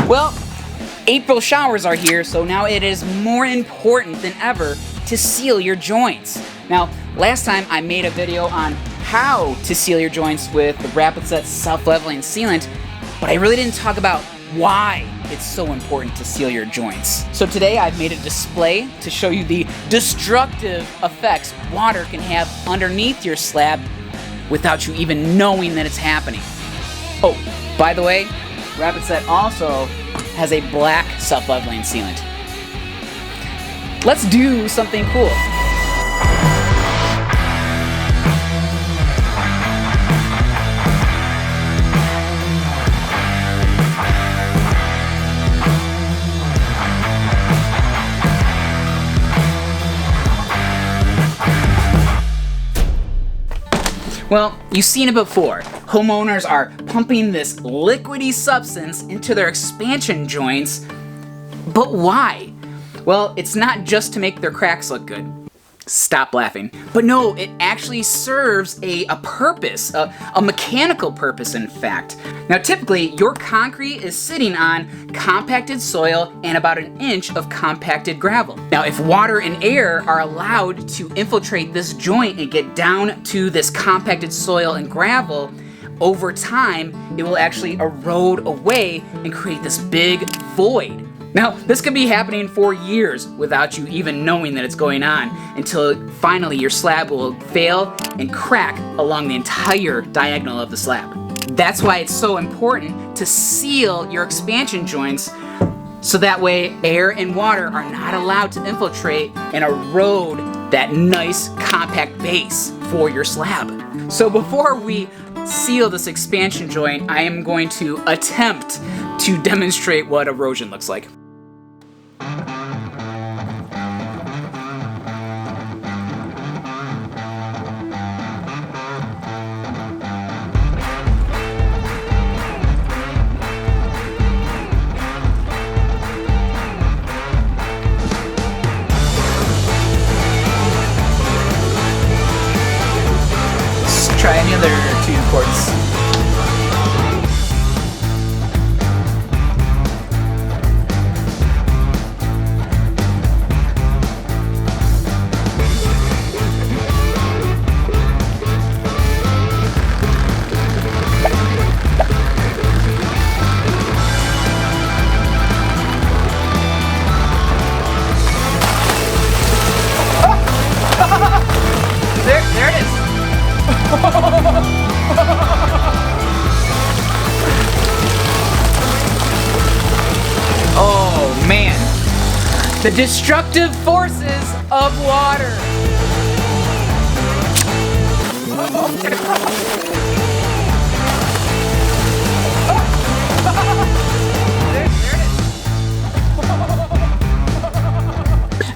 Well, April showers are here, so now it is more important than ever to seal your joints. Now, last time I made a video on how to seal your joints with the Rapid Set Self Leveling Sealant, but I really didn't talk about why it's so important to seal your joints. So today I've made a display to show you the destructive effects water can have underneath your slab without you even knowing that it's happening. Oh, by the way, Rapid Set also has a black self-leveling sealant. Let's do something cool. Well, you've seen it before. Homeowners are pumping this liquidy substance into their expansion joints, but why? Well, it's not just to make their cracks look good. Stop laughing. But no, it actually serves a purpose, a mechanical purpose in fact. Now typically, your concrete is sitting on compacted soil and about an inch of compacted gravel. Now if water and air are allowed to infiltrate this joint and get down to this compacted soil and gravel, over time, it will actually erode away and create this big void. Now, this could be happening for years without you even knowing that it's going on, until finally your slab will fail and crack along the entire diagonal of the slab. That's why it's so important to seal your expansion joints, so that way air and water are not allowed to infiltrate and erode that nice compact base for your slab. So before we seal this expansion joint, I am going to attempt to demonstrate what erosion looks like. Try any other 2 quarts. There it is. Oh man, the destructive forces of water. There it is.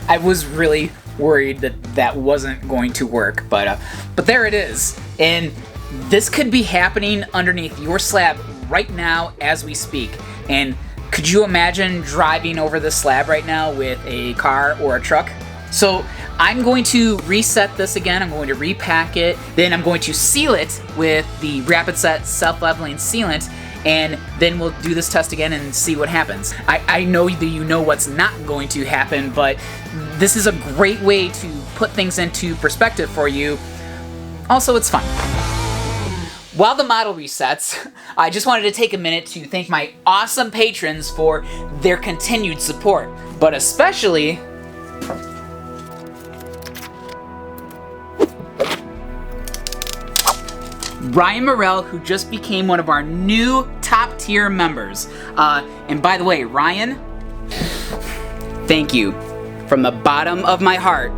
I was really worried that that wasn't going to work, but there it is. And this could be happening underneath your slab right now as we speak. And could you imagine driving over the slab right now with a car or a truck? So I'm going to reset this again. I'm going to repack it. Then I'm going to seal it with the Rapid Set Self Leveling Sealant, and then we'll do this test again and see what happens. I know that you know what's not going to happen, but this is a great way to put things into perspective for you. Also, it's fun. While the model resets, I just wanted to take a minute to thank my awesome patrons for their continued support, but especially Ryan Morrell, who just became one of our new top tier members. And by the way, Ryan, thank you from the bottom of my heart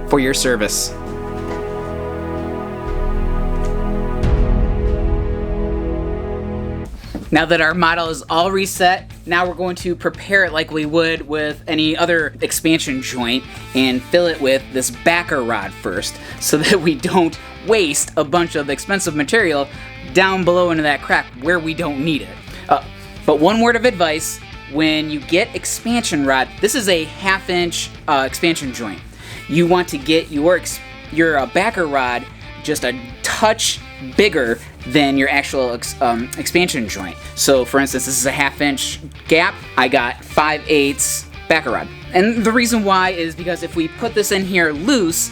for your service. Now that our model is all reset, now we're going to prepare it like we would with any other expansion joint and fill it with this backer rod first, so that we don't waste a bunch of expensive material down below into that crack where we don't need it. But one word of advice, when you get expansion rod, this is a 1/2 inch expansion joint. You want to get your backer rod just a touch bigger than your actual expansion joint. So for instance, this is a 1/2 inch gap. I got 5/8 backer rod. And the reason why is because if we put this in here loose,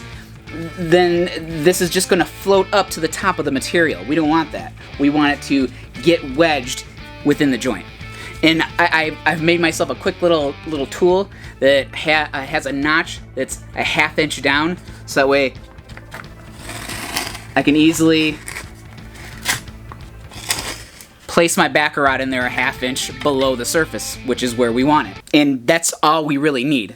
then this is just going to float up to the top of the material. We don't want that. We want it to get wedged within the joint. And I've made myself a quick little tool that has a notch that's a 1/2 inch down, so that way I can easily place my backer rod in there a 1/2 inch below the surface, which is where we want it. And that's all we really need.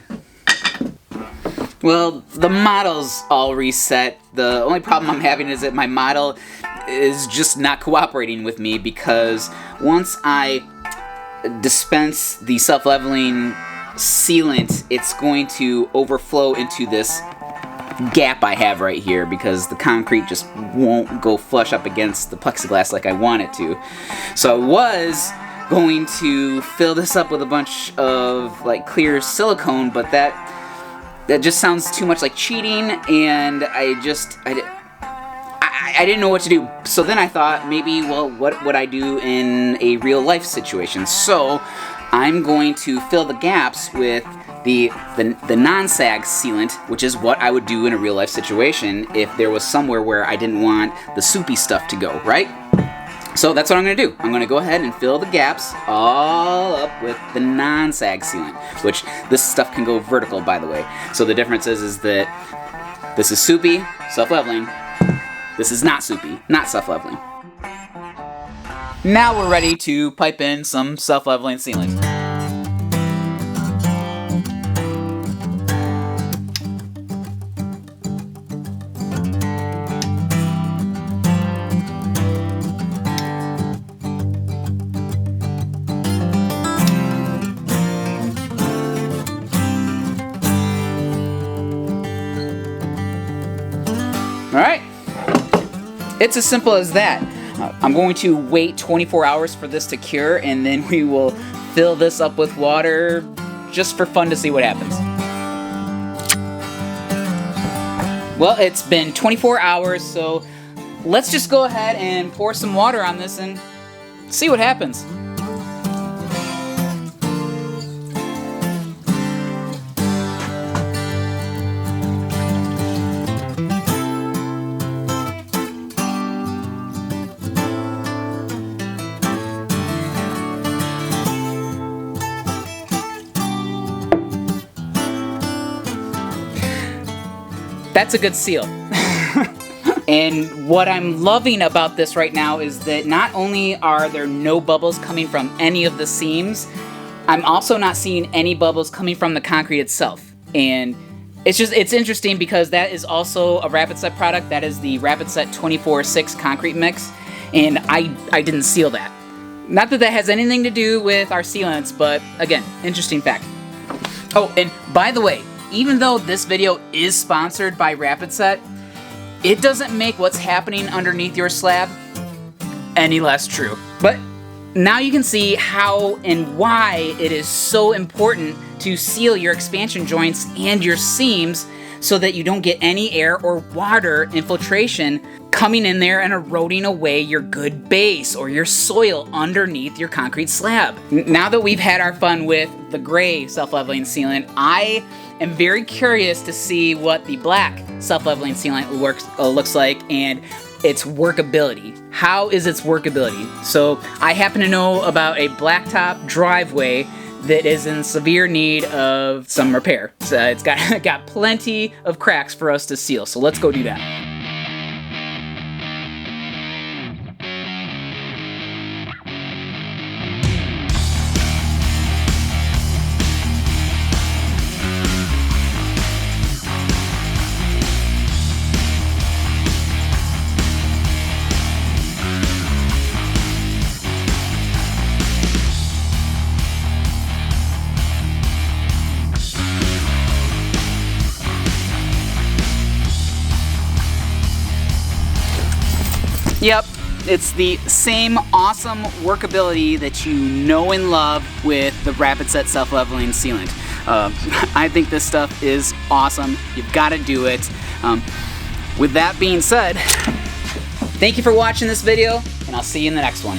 Well, the model's all reset. The only problem I'm having is that my model is just not cooperating with me, because once I dispense the self-leveling sealant, it's going to overflow into this gap I have right here, because the concrete just won't go flush up against the plexiglass like I want it to. So I was going to fill this up with a bunch of like clear silicone, but that just sounds too much like cheating, and I didn't know what to do. So then I thought, maybe, well, what would I do in a real life situation? So I'm going to fill the gaps with the non-sag sealant, which is what I would do in a real life situation if there was somewhere where I didn't want the soupy stuff to go, right? So that's what I'm going to do. I'm going to go ahead and fill the gaps all up with the non-sag sealant, which this stuff can go vertical, by the way. So the difference is that this is soupy, self-leveling. This is not soupy, not self-leveling. Now we're ready to pipe in some self-leveling sealant. Alright, it's as simple as that. I'm going to wait 24 hours for this to cure, and then we will fill this up with water just for fun to see what happens. Well, it's been 24 hours, so let's just go ahead and pour some water on this and see what happens. That's a good seal. And what I'm loving about this right now is that not only are there no bubbles coming from any of the seams, I'm also not seeing any bubbles coming from the concrete itself. And it's interesting because that is also a Rapid Set product. That is the Rapid Set 24/6 concrete mix, and I didn't seal that. Not that that has anything to do with our sealants, but again, interesting fact. Oh, and by the way, even though this video is sponsored by Rapid Set, it doesn't make what's happening underneath your slab any less true. But now you can see how and why it is so important to seal your expansion joints and your seams so that you don't get any air or water infiltration coming in there and eroding away your good base or your soil underneath your concrete slab. Now that we've had our fun with the gray self-leveling sealant, I am very curious to see what the black self-leveling sealant looks like and its workability. How is its workability? So I happen to know about a blacktop driveway that is in severe need of some repair. So it's got plenty of cracks for us to seal, so let's go do that. Yep, it's the same awesome workability that you know and love with the Rapid Set Self-Leveling Sealant. I think this stuff is awesome. You've got to do it. With that being said, Thank you for watching this video, and I'll see you in the next one.